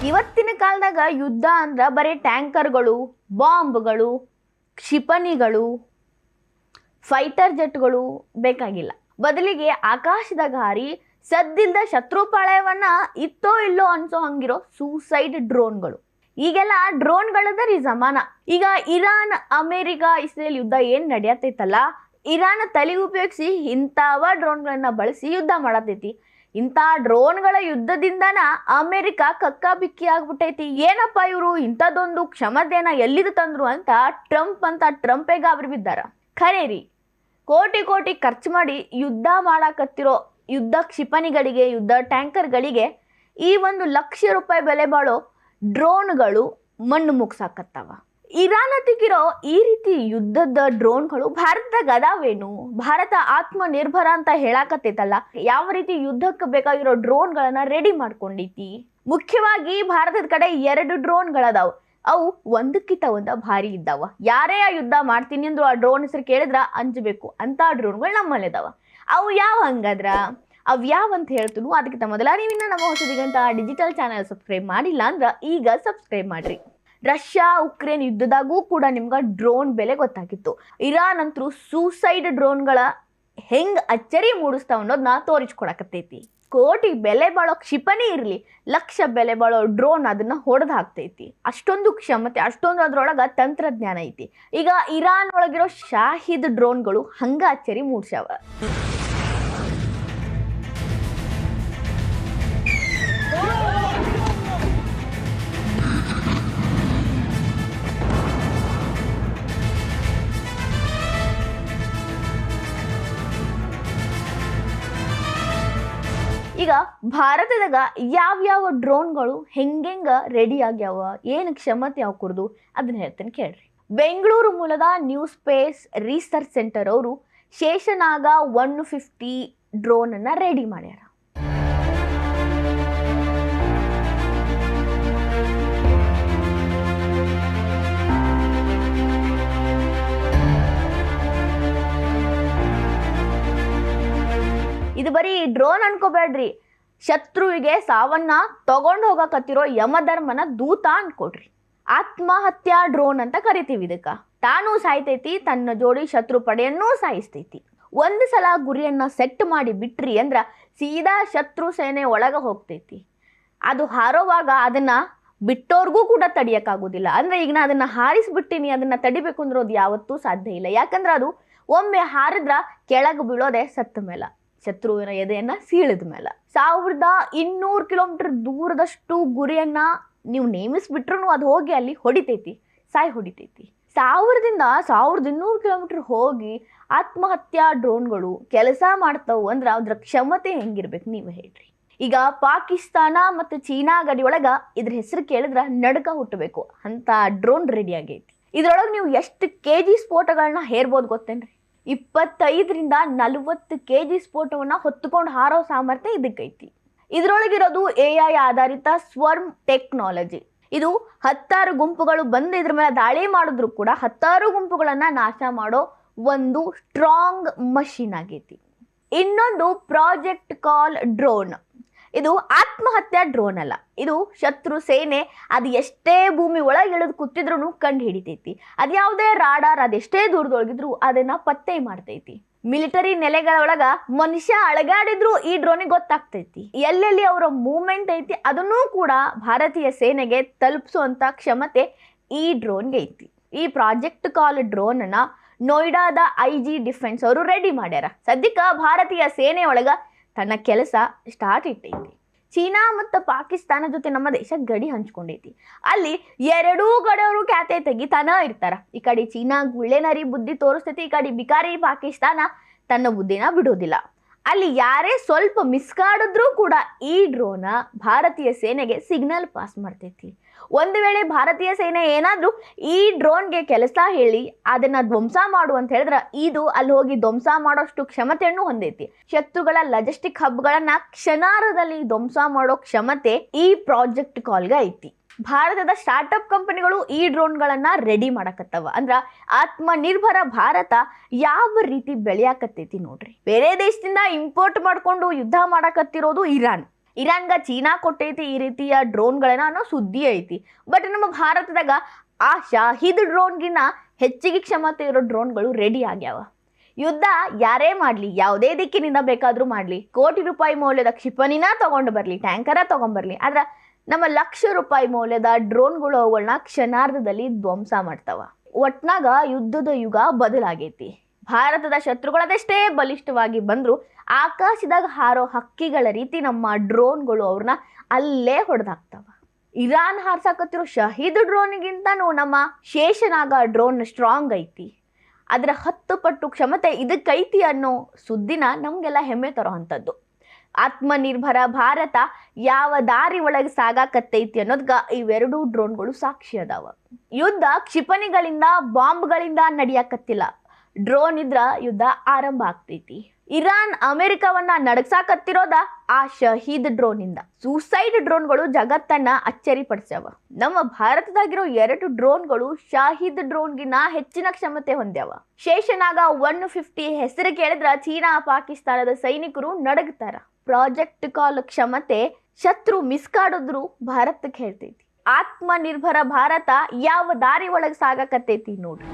ಇವತ್ತಿನ ಕಾಲದಾಗ ಯುದ್ಧ ಅಂದ್ರ ಬರೀ ಟ್ಯಾಂಕರ್ಗಳು, ಬಾಂಬ್ಗಳು, ಕ್ಷಿಪಣಿಗಳು, ಫೈಟರ್ ಜೆಟ್ಗಳು ಬೇಕಾಗಿಲ್ಲ. ಬದಲಿಗೆ ಆಕಾಶದಾಗ ಹಾರಿ ಸದ್ದಿಲ್ದ ಶತ್ರು ಪಾಳಯವನ್ನ ಇತ್ತೋ ಇಲ್ಲೋ ಅನ್ಸೋ ಹಂಗಿರೋ ಸೂಸೈಡ್ ಡ್ರೋನ್ಗಳು. ಈಗೆಲ್ಲ ಡ್ರೋನ್ಗಳದರಿ ಜಮಾನ. ಈಗ ಇರಾನ್ ಅಮೇರಿಕಾ ಇಸ್ರೇಲ್ ಯುದ್ಧ ಏನ್ ನಡೆಯತೈತಲ್ಲ, ಇರಾನ್ ತಲೆ ಉಪಯೋಗಿಸಿ ಇಂಥವ ಡ್ರೋನ್ಗಳನ್ನ ಬಳಸಿ ಯುದ್ಧ ಮಾಡತೈತಿ. ಇಂಥ ಡ್ರೋನ್ಗಳ ಯುದ್ಧದಿಂದನ ಅಮೆರಿಕ ಕಕ್ಕಾಬಿಕ್ಕಿ ಆಗ್ಬಿಟ್ಟೈತಿ. ಏನಪ್ಪ ಇವರು ಇಂಥದ್ದೊಂದು ಕ್ಷಮತೆನ ಎಲ್ಲಿದು ತಂದ್ರು ಅಂತ ಟ್ರಂಪೇ ಗಾಬರಿ ಬಿದ್ದಾರ. ಖರೆ ರೀ, ಕೋಟಿ ಕೋಟಿ ಖರ್ಚು ಮಾಡಿ ಯುದ್ಧ ಮಾಡಾಕತ್ತಿರೋ ಯುದ್ಧ ಕ್ಷಿಪಣಿಗಳಿಗೆ, ಯುದ್ಧ ಟ್ಯಾಂಕರ್ಗಳಿಗೆ ಈ ₹1,00,000 ಬೆಲೆ ಬಾಳೋ ಡ್ರೋನ್ಗಳು ಮಣ್ಣು ಮುಗ್ಸಾಕತ್ತಾವ. ಇರಾನ್ ತೆಗಿರೋ ಈ ರೀತಿ ಯುದ್ಧದ ಡ್ರೋನ್ಗಳು ಭಾರತದಾಗ ಅದಾವೇನು? ಭಾರತ ಆತ್ಮನಿರ್ಭರ ಅಂತ ಹೇಳಾಕತ್ತೈತಲ್ಲ, ಯಾವ ರೀತಿ ಯುದ್ಧಕ್ಕೆ ಬೇಕಾಗಿರೋ ಡ್ರೋನ್ಗಳನ್ನ ರೆಡಿ ಮಾಡ್ಕೊಂಡೈತಿ? ಮುಖ್ಯವಾಗಿ ಭಾರತದ ಕಡೆ 2 ಡ್ರೋನ್ಗಳದಾವ. ಅವು ಒಂದಕ್ಕಿಂತ ಒಂದ ಭಾರಿ ಇದ್ದಾವ. ಯಾರೇ ಆ ಯುದ್ಧ ಮಾಡ್ತೀನಿ ಅಂದ್ರು ಆ ಡ್ರೋನ್ ಹೆಸರು ಕೇಳಿದ್ರ ಅಂಜಬೇಕು ಅಂತ ಡ್ರೋನ್ಗಳು ನಮ್ಮಲ್ಲಿ ಇದಾವ. ಅವು ಯಾವ ಹಂಗಾದ್ರ ಅವ್ ಯಾವ ಅಂತ ಹೇಳ್ತೀನಿ. ಅದಕ್ಕಿಂತ ಮೊದಲ ನೀವಿನ್ನ ನಮ್ಮ ಹೊಸದಿಗಂತ ಡಿಜಿಟಲ್ ಚಾನಲ್ ಸಬ್ಸ್ಕ್ರೈಬ್ ಮಾಡಿಲ್ಲ ಅಂದ್ರ ಈಗ ಸಬ್ಸ್ಕ್ರೈಬ್ ಮಾಡ್ರಿ. ರಷ್ಯಾ ಉಕ್ರೇನ್ ಯುದ್ಧದಾಗೂ ಕೂಡ ನಿಮ್ಗೆ ಡ್ರೋನ್ ಬೆಲೆ ಗೊತ್ತಾಗಿತ್ತು. ಇರಾನ್ ಅಂತೂ ಸೂಸೈಡ್ ಡ್ರೋನ್ಗಳ ಹೆಂಗ್ ಅಚ್ಚರಿ ಮೂಡಿಸ್ತಾವ ಅನ್ನೋದನ್ನ ತೋರಿಸ್ಕೊಡಕತ್ತೈತಿ. ಕೋಟಿ ಬೆಲೆ ಬಾಳೋ ಕ್ಷಿಪಣಿ ಇರ್ಲಿ, ಲಕ್ಷ ಬೆಲೆ ಬಾಳೋ ಡ್ರೋನ್ ಅದನ್ನ ಹೊಡೆದು ಹಾಕ್ತೈತಿ. ಅಷ್ಟೊಂದು ಕ್ಷಮತೆ, ಅಷ್ಟೊಂದು ಅದ್ರೊಳಗ ತಂತ್ರಜ್ಞಾನ ಐತಿ. ಈಗ ಇರಾನ್ ಒಳಗಿರೋ ಶಾಹಿದ್ ಡ್ರೋನ್ಗಳು ಹಂಗ ಅಚ್ಚರಿ ಮೂಡ್ಸ್ಯಾವ. ಈಗ ಭಾರತದಾಗ ಯಾವ್ಯಾವ ಡ್ರೋನ್ಗಳು ಹೆಂಗೆಂಗ ರೆಡಿ ಆಗ್ಯಾವ, ಏನು ಕ್ಷಮತೆ ಯಾವ ಕುರ್ದು ಅದನ್ನ ಹೇಳ್ತೇನೆ ಕೇಳ್ರಿ. ಬೆಂಗಳೂರು ಮೂಲದ ನ್ಯೂ ಸ್ಪೇಸ್ ರಿಸರ್ಚ್ ಸೆಂಟರ್ ಅವರು ಶೇಷನಾಗ 150 ಡ್ರೋನ್ ಅನ್ನ ರೆಡಿ ಮಾಡ್ಯಾರ. ಇದು ಬರೀ ಡ್ರೋನ್ ಅನ್ಕೋಬೇಡ್ರಿ, ಶತ್ರುವಿಗೆ ಸಾವನ್ನ ತಗೊಂಡು ಹೋಗಕತ್ತಿರೋ ಯಮಧರ್ಮನ ದೂತ ಅನ್ಕೊಡ್ರಿ. ಆತ್ಮಹತ್ಯಾ ಡ್ರೋನ್ ಅಂತ ಕರಿತೀವಿ ಇದಕ್ಕ. ತಾನೂ ಸಾಯ್ತೈತಿ, ತನ್ನ ಜೋಡಿ ಶತ್ರು ಪಡೆಯನ್ನೂ ಸಾಯಿಸ್ತೈತಿ. ಒಂದು ಸಲ ಗುರಿಯನ್ನ ಸೆಟ್ ಮಾಡಿ ಬಿಟ್ರಿ ಅಂದ್ರ ಸೀದಾ ಶತ್ರು ಸೇನೆ ಒಳಗ ಹೋಗ್ತೈತಿ. ಅದು ಹಾರೋವಾಗ ಅದನ್ನ ಬಿಟ್ಟೋರ್ಗೂ ಕೂಡ ತಡಿಯಕ್ಕಾಗೋದಿಲ್ಲ. ಅಂದ್ರೆ ಈಗ ನಾ ಅದನ್ನ ಹಾರಿಸ್ಬಿಟ್ಟಿನಿ, ಅದನ್ನ ತಡಿಬೇಕು ಅಂದ್ರೆ ಅದು ಯಾವತ್ತೂ ಸಾಧ್ಯ ಇಲ್ಲ. ಯಾಕಂದ್ರೆ ಅದು ಒಮ್ಮೆ ಹಾರಿದ್ರ ಕೆಳಗೆ ಬೀಳೋದೆ ಸತ್ತ ಮೇಲೆ, ಶತ್ರುವಿನ ಎದೆಯನ್ನ ಸೀಳಿದ ಮೇಲೆ. 1200 ಕಿಲೋಮೀಟರ್ ದೂರದಷ್ಟು ಗುರಿಯನ್ನ ನೀವು ನೇಮಿಸ್ಬಿಟ್ರು ಅದು ಹೋಗಿ ಅಲ್ಲಿ ಹೊಡಿತೈತಿ, ಹೊಡಿತೈತಿ. 1000ದಿಂದ 1200 ಕಿಲೋಮೀಟರ್ ಹೋಗಿ ಆತ್ಮಹತ್ಯಾ ಡ್ರೋನ್ಗಳು ಕೆಲಸ ಮಾಡ್ತಾವು ಅಂದ್ರೆ ಅದ್ರ ಕ್ಷಮತೆ ಹೆಂಗಿರ್ಬೇಕು ನೀವು ಹೇಳ್ರಿ. ಈಗ ಪಾಕಿಸ್ತಾನ ಮತ್ತು ಚೀನಾ ಗಡಿ ಒಳಗ ಇದ್ರ ಹೆಸರು ಕೇಳಿದ್ರ ನಡುಕ ಹುಟ್ಟಬೇಕು ಅಂತ ಡ್ರೋನ್ ರೆಡಿ ಆಗೈತಿ. ಇದ್ರೊಳಗೆ ನೀವು ಎಷ್ಟು kg ಸ್ಫೋಟಗಳನ್ನ ಹೇರ್ಬೋದು ಗೊತ್ತೇನ್ರಿ? 25ರಿಂದ 40 kg ಸ್ಫೋಟವನ್ನ ಹೊತ್ತುಕೊಂಡು ಹಾರೋ ಸಾಮರ್ಥ್ಯ ಇದಕ್ಕೈತಿ. ಇದ್ರೊಳಗಿರೋದು AI ಆಧಾರಿತ ಸ್ವರ್ಮ್ ಟೆಕ್ನಾಲಜಿ. ಇದು 10 ಗುಂಪುಗಳು ಬಂದು ಇದ್ರ ಮೇಲೆ ದಾಳಿ ಮಾಡಿದ್ರು ಕೂಡ 10 ಗುಂಪುಗಳನ್ನ ನಾಶ ಮಾಡೋ ಒಂದು ಸ್ಟ್ರಾಂಗ್ ಮಷೀನ್ ಆಗೈತಿ. ಇನ್ನೊಂದು ಪ್ರಾಜೆಕ್ಟ್ ಕಾಲ್ ಡ್ರೋನ್. ಇದು ಆತ್ಮಹತ್ಯಾ ಡ್ರೋನ್ ಅಲ್ಲ, ಇದು ಶತ್ರು ಸೇನೆ ಅದು ಎಷ್ಟೇ ಭೂಮಿ ಒಳಗೆ ಇಳಿದು ಕೂತಿದ್ರು ಕಂಡು ಹಿಡಿತೈತಿ. ಅದು ಯಾವುದೇ ರಾಡಾರ್ ಅದೆಷ್ಟೇ ದೂರದೊಳಗಿದ್ರು ಅದನ್ನ ಪತ್ತೆ ಮಾಡ್ತೈತಿ. ಮಿಲಿಟರಿ ನೆಲೆಗಳ ಒಳಗ ಮನುಷ್ಯ ಅಳಗಾಡಿದ್ರು ಈ ಡ್ರೋನಿಗೆ ಗೊತ್ತಾಗ್ತೈತಿ. ಎಲ್ಲೆಲ್ಲಿ ಅವರ ಮೂವ್ಮೆಂಟ್ ಐತಿ ಅದನ್ನೂ ಕೂಡ ಭಾರತೀಯ ಸೇನೆಗೆ ತಲುಪಿಸುವಂತ ಕ್ಷಮತೆ ಈ ಡ್ರೋನ್ಗೆ ಐತಿ. ಈ ಪ್ರಾಜೆಕ್ಟ್ ಕಾಲ್ ಡ್ರೋನ್ ಅನ್ನ ನೋಯ್ಡಾದ IG ಡಿಫೆನ್ಸ್ ಅವರು ರೆಡಿ ಮಾಡ್ಯಾರ. ಸದ್ಯಕ್ಕೆ ಭಾರತೀಯ ಸೇನೆ ಒಳಗ ತನ್ನ ಕೆಲಸ ಸ್ಟಾರ್ಟ್ ಇಟ್ಟೈತಿ. ಚೀನಾ ಮತ್ತು ಪಾಕಿಸ್ತಾನ ಜೊತೆ ನಮ್ಮ ದೇಶ ಗಡಿ ಹಂಚ್ಕೊಂಡೈತಿ. ಅಲ್ಲಿ 2 ಕಡೆಯವರು ಖ್ಯಾತೆ ತೆಗಿತಾನ ಇರ್ತಾರ. ಈ ಕಡೆ ಚೀನಾ ಗುಳ್ಳೆನರಿ ಬುದ್ಧಿ ತೋರಿಸ್ತೈತಿ, ಈ ಕಡೆ ಬಿಕಾರಿ ಪಾಕಿಸ್ತಾನ ತನ್ನ ಬುದ್ಧಿನ ಬಿಡೋದಿಲ್ಲ. ಅಲ್ಲಿ ಯಾರೇ ಸ್ವಲ್ಪ ಮಿಸ್ಕಾಡಿದ್ರೂ ಕೂಡ ಈ ಡ್ರೋನ ಭಾರತೀಯ ಸೇನೆಗೆ ಸಿಗ್ನಲ್ ಪಾಸ್ ಮಾಡ್ತೈತಿ. ಒಂದು ವೇಳೆ ಭಾರತೀಯ ಸೇನೆ ಏನಾದ್ರೂ ಈ ಡ್ರೋನ್ಗೆ ಕೆಲಸ ಹೇಳಿ ಅದನ್ನ ಧ್ವಂಸ ಮಾಡು ಅಂತ ಹೇಳಿದ್ರ ಇದು ಅಲ್ಲಿ ಹೋಗಿ ಧ್ವಂಸ ಮಾಡೋಷ್ಟು ಕ್ಷಮತೆಯನ್ನು ಹೊಂದೈತಿ. ಶತ್ರುಗಳ ಲಾಜಿಸ್ಟಿಕ್ ಹಬ್ಗಳನ್ನ ಕ್ಷಣಾರ್ಧದಲ್ಲಿ ಧ್ವಂಸ ಮಾಡೋ ಕ್ಷಮತೆ ಈ ಪ್ರಾಜೆಕ್ಟ್ ಕಾಲ್ಗೆ ಐತಿ. ಭಾರತದ ಸ್ಟಾರ್ಟ್ಅಪ್ ಕಂಪನಿಗಳು ಈ ಡ್ರೋನ್ಗಳನ್ನ ರೆಡಿ ಮಾಡಕತ್ತವ. ಅಂದ್ರ ಆತ್ಮನಿರ್ಭರ ಭಾರತ ಯಾವ ರೀತಿ ಬೆಳೆಯಾಕತ್ತೈತಿ ನೋಡ್ರಿ. ಬೇರೆ ದೇಶದಿಂದ ಇಂಪೋರ್ಟ್ ಮಾಡ್ಕೊಂಡು ಯುದ್ಧ ಮಾಡಕತ್ತಿರೋದು ಇರಾನ್. ಇರಾನ್ಗ ಚೀನಾ ಕೊಟ್ಟೈತಿ ಈ ರೀತಿಯ ಡ್ರೋನ್ಗಳನ್ನ ಅನ್ನೋ ಸುದ್ದಿ ಐತಿ. ಬಟ್ ನಮ್ಮ ಭಾರತದಾಗ ಆ ಶಾಹಿದ್ ಡ್ರೋನ್ಗಿನ್ನ ಹೆಚ್ಚಿಗೆ ಕ್ಷಮತೆ ಇರೋ ಡ್ರೋನ್ಗಳು ರೆಡಿ ಆಗ್ಯಾವ. ಯುದ್ಧ ಯಾರೇ ಮಾಡಲಿ, ಯಾವುದೇ ದಿಕ್ಕಿನಿಂದ ಬೇಕಾದರೂ ಮಾಡಲಿ, ಕೋಟಿ ರೂಪಾಯಿ ಮೌಲ್ಯದ ಕ್ಷಿಪಣಿನ ತಗೊಂಡು ಬರಲಿ, ಟ್ಯಾಂಕರ ತಗೊಂಡ್ಬರ್ಲಿ, ಆದ್ರೆ ನಮ್ಮ ಲಕ್ಷ ರೂಪಾಯಿ ಮೌಲ್ಯದ ಡ್ರೋನ್ಗಳು ಅವುಗಳನ್ನ ಕ್ಷಣಾರ್ಧದಲ್ಲಿ ಧ್ವಂಸ ಮಾಡ್ತಾವ. ಒಟ್ನಾಗ ಯುದ್ಧದ ಯುಗ ಬದಲಾಗೈತಿ. ಭಾರತದ ಶತ್ರುಗಳು ಅದೆಷ್ಟೇ ಬಲಿಷ್ಠವಾಗಿ ಬಂದ್ರು ಆಕಾಶದಾಗ ಹಾರೋ ಹಕ್ಕಿಗಳ ರೀತಿ ನಮ್ಮ ಡ್ರೋನ್ಗಳು ಅವ್ರನ್ನ ಅಲ್ಲೇ ಹೊಡೆದಾಕ್ತಾವ. ಇರಾನ್ ಹಾರ್ಸಾಕತ್ತಿರೋ ಶಹೀದ್ ಡ್ರೋನ್ಗಿಂತನೂ ನಮ್ಮ ಶೇಷನಾಗ ಡ್ರೋನ್ ಸ್ಟ್ರಾಂಗ್ ಐತಿ. ಅದರ 10 ಪಟ್ಟು ಕ್ಷಮತೆ ಇದಕ್ಕೈತಿ ಅನ್ನೋ ಸುದ್ದಿನ ನಮಗೆಲ್ಲ ಹೆಮ್ಮೆ ತರೋ ಅಂಥದ್ದು. ಆತ್ಮನಿರ್ಭರ ಭಾರತ ಯಾವ ದಾರಿ ಒಳಗೆ ಸಾಗಾಕತ್ತೈತಿ ಅನ್ನೋದ್ಗ ಇವೆರಡೂ ಡ್ರೋನ್ಗಳು ಸಾಕ್ಷಿ ಅದಾವ. ಯುದ್ಧ ಕ್ಷಿಪಣಿಗಳಿಂದ ಬಾಂಬ್ಗಳಿಂದ ನಡಿಯಾಕತ್ತಿಲ್ಲ, ಡ್ರೋನ್ ಇದ್ರ ಯುದ್ಧ ಆರಂಭ ಆಗ್ತೈತಿ. ಇರಾನ್ ಅಮೆರಿಕವನ್ನ ನಡಗ್ಸಾಕತ್ತಿರೋದ ಆ ಶಹೀದ್ ಡ್ರೋನ್ ಇಂದ. ಸೂಸೈಡ್ ಡ್ರೋನ್ಗಳು ಜಗತ್ತನ್ನ ಅಚ್ಚರಿ ಪಡಿಸ್ಯಾವ. ನಮ್ಮ ಭಾರತದಾಗಿರೋ 2 ಡ್ರೋನ್ಗಳು ಶಾಹಿದ್ ಡ್ರೋನ್ಗಿನ್ನ ಹೆಚ್ಚಿನ ಕ್ಷಮತೆ ಹೊಂದ್ಯಾವ. ಶೇಷನಾಗ 150 ಹೆಸರು ಕೇಳಿದ್ರ ಚೀನಾ ಪಾಕಿಸ್ತಾನದ ಸೈನಿಕರು ನಡಗ್ತಾರ. ಪ್ರಾಜೆಕ್ಟ್ ಕಾಲ್ ಕ್ಷಮತೆ ಶತ್ರು ಮಿಸ್ಕಾಡಿದ್ರು ಭಾರತಕ್ಕೆ ಹೇಳ್ತೈತಿ. ಆತ್ಮನಿರ್ಭರ ಭಾರತ ಯಾವ ದಾರಿ ಒಳಗೆ ಸಾಗಾಕತ್ತೈತಿ ನೋಡ್ರಿ.